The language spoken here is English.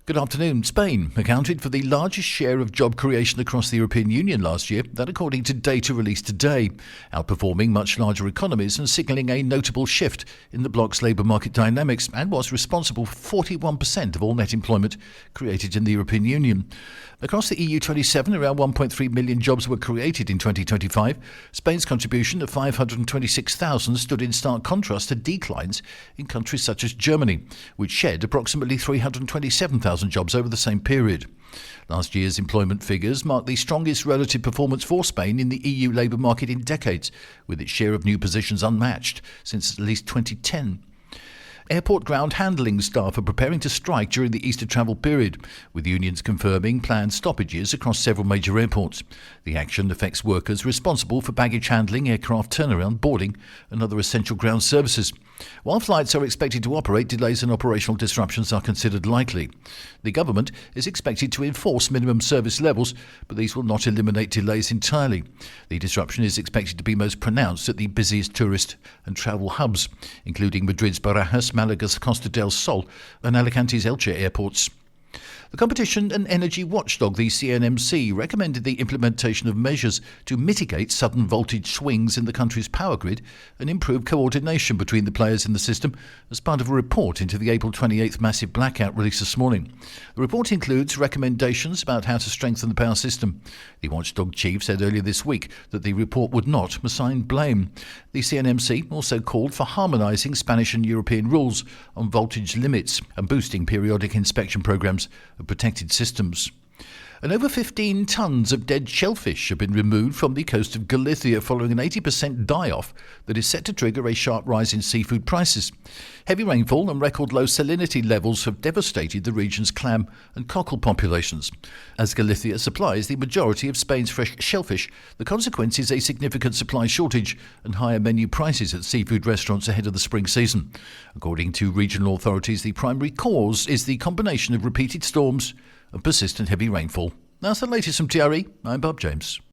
Good afternoon. Spain accounted for the largest share of job creation across the European Union last year, that according to data released today, outperforming much larger economies and signalling a notable shift in the bloc's labour market dynamics, and was responsible for 41% of all net employment created in the European Union. Across the EU27, around 1.3 million jobs were created in 2025. Spain's contribution of 526,000 stood in stark contrast to declines in countries such as Germany, which shed approximately 327,000 jobs over the same period. Last year's employment figures marked the strongest relative performance for Spain in the EU labour market in decades, with its share of new positions unmatched since at least 2010. Airport ground handling staff are preparing to strike during the Easter travel period, with unions confirming planned stoppages across several major airports. The action affects workers responsible for baggage handling, aircraft turnaround, boarding and other essential ground services. While flights are expected to operate, delays and operational disruptions are considered likely. The government is expected to enforce minimum service levels, but these will not eliminate delays entirely. The disruption is expected to be most pronounced at the busiest tourist and travel hubs, including Madrid's Barajas, Malaga's Costa del Sol and Alicante's Elche airports. The competition and energy watchdog, the CNMC, recommended the implementation of measures to mitigate sudden voltage swings in the country's power grid and improve coordination between the players in the system as part of a report into the April 28th massive blackout released this morning. The report includes recommendations about how to strengthen the power system. The watchdog chief said earlier this week that the report would not assign blame. The CNMC also called for harmonising Spanish and European rules on voltage limits and boosting periodic inspection programmes of protected systems. And over 15 tonnes of dead shellfish have been removed from the coast of Galicia following an 80% die-off that is set to trigger a sharp rise in seafood prices. Heavy rainfall and record low salinity levels have devastated the region's clam and cockle populations. As Galicia supplies the majority of Spain's fresh shellfish, the consequence is a significant supply shortage and higher menu prices at seafood restaurants ahead of the spring season. According to regional authorities, the primary cause is the combination of repeated storms and persistent heavy rainfall. That's the latest from TRE. I'm Bob James.